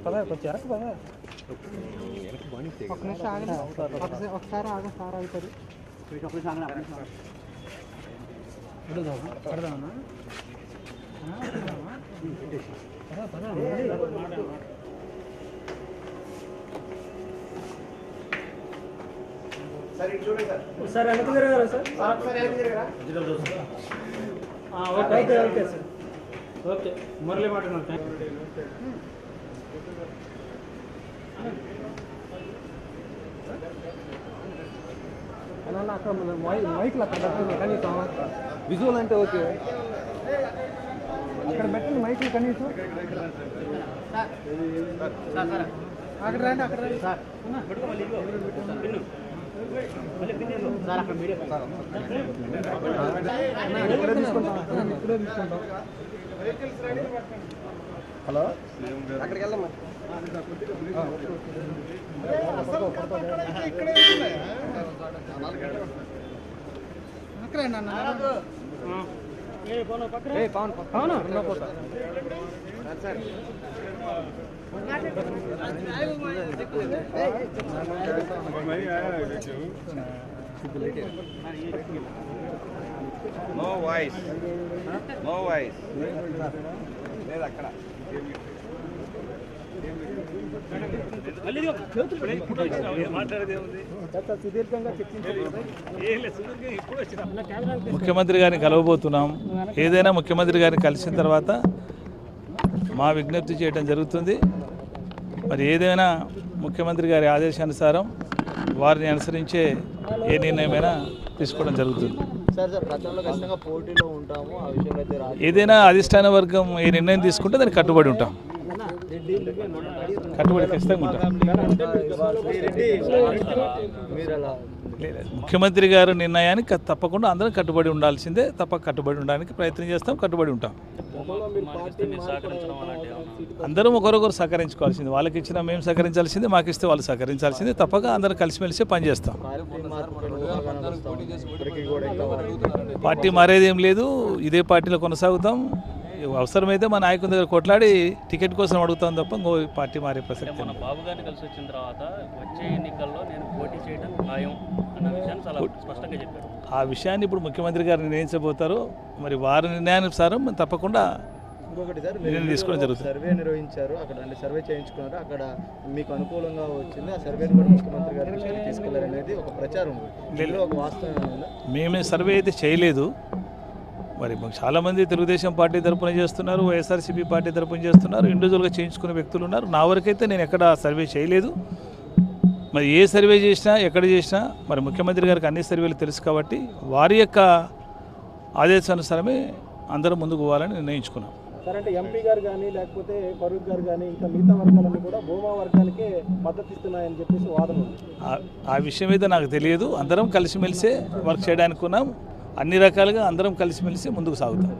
పదా కొంచెం ఎరకు పదా ఒకసారి ఆగ సార్ అవుతుంది పడదామా సార్ వెనక్కి తిరగారా sir okay okay okay sir okay Murali మాట్లాడుతున్నాను అక్కడ మైక్లు అక్కడ పెట్టండి కనీసం విజువల్ అంటే ఓకే అక్కడ పెట్టండి మైక్లు కనీసం అక్కడ రండి అక్కడ రండి సార్ హలో అక్కడికి వెళ్దామా No voice. No voice. లేదు అక్కడ ముఖ్యమంత్రి గారిని కలవబోతున్నాం. ఏదైనా ముఖ్యమంత్రి గారిని కలిసిన తర్వాత మా విజ్ఞప్తి చేయడం జరుగుతుంది. మరి ఏదైనా ముఖ్యమంత్రి గారి ఆదేశానుసారం వారిని అనుసరించే ఏ నిర్ణయమైనా తీసుకోవడం జరుగుతుంది. ఏదైనా అధిష్టాన వర్గం ఏ నిర్ణయం తీసుకుంటే దానికి కట్టుబడి ఉంటాం. కట్టుబడి ఖచ్చితంగా ఉంటాం. ముఖ్యమంత్రి గారు నిర్ణయానికి తప్పకుండా అందరం కట్టుబడి ఉండాల్సిందే. కట్టుబడి ఉండడానికి ప్రయత్నం చేస్తాం, కట్టుబడి ఉంటాం. అందరం ఒకరొకరు సహకరించుకోవాల్సింది. వాళ్ళకి ఇచ్చినా మేము సహకరించాల్సిందే, మాకు ఇస్తే వాళ్ళు సహకరించాల్సిందే. తప్పక అందరం కలిసిమెలిసి పనిచేస్తాం. పార్టీ మారేది ఏం లేదు, ఇదే పార్టీలో కొనసాగుతాం. అవసరమైతే మా నాయకుల దగ్గర కొట్లాడి టికెట్ కోసం అడుగుతాం తప్ప ఇంకో పార్టీ మారే ప్రసక్తి. మన బాబు గారిని కలిసి వచ్చిన తర్వాత వచ్చే ఎన్నికల్లో నేను పోటీ చేయడం ఖాయం అన్న విషయాన్ని చాలా స్పష్టంగా చెప్పారు. ఆ విషయాన్ని ఇప్పుడు ముఖ్యమంత్రి గారు నిర్ణయించబోతారు. మరి వారి నిర్ణయానుసారం తప్పకుండా ఇంకొకటి సార్, నిర్ణయం తీసుకోవడం జరుగుతుంది. సర్వే నిర్వహించారు, అక్కడ అంటే సర్వే చేయించుకున్నారు, అక్కడ మీకు అనుకూలంగా వచ్చింది. ఆ సర్వేని కూడా ముఖ్యమంత్రి గారి దృష్టికి తీసుకెళ్లారనేది ఒక ప్రచారం, ఒక వాస్తవం. మేమే సర్వే అయితే చేయలేదు. మరి చాలామంది తెలుగుదేశం పార్టీ తరఫున చేస్తున్నారు, వైఎస్ఆర్సీపీ పార్టీ తరఫున చేస్తున్నారు, ఇండివిజువల్గా చేయించుకునే వ్యక్తులు ఉన్నారు. నా వరకైతే నేను ఎక్కడ సర్వే చేయలేదు. మరి ఏ సర్వే చేసినా ఎక్కడ చేసినా మరి ముఖ్యమంత్రి గారికి అన్ని సర్వేలు తెలుసు కాబట్టి వారి యొక్క ఆదేశానుసారమే అందరం ముందుకు పోవాలని నిర్ణయించుకున్నాం. సరే, అంటే ఎంపీ గారు కానీ లేకపోతే ఫరూక్ గారు కానీ ఇంకా మిగతా వర్గాలన్నీ కూడా భూమా వర్గానికే మద్దతు ఇస్తున్నాయని చెప్పేసి వాదన ఉంది. ఆ విషయం అయితే నాకు తెలియదు. అందరం కలిసిమెలిసే వర్క్ చేయడానికి ఉన్నాం. అన్ని రకాలుగా అందరం కలిసిమెలిసి ముందుకు సాగుతాం.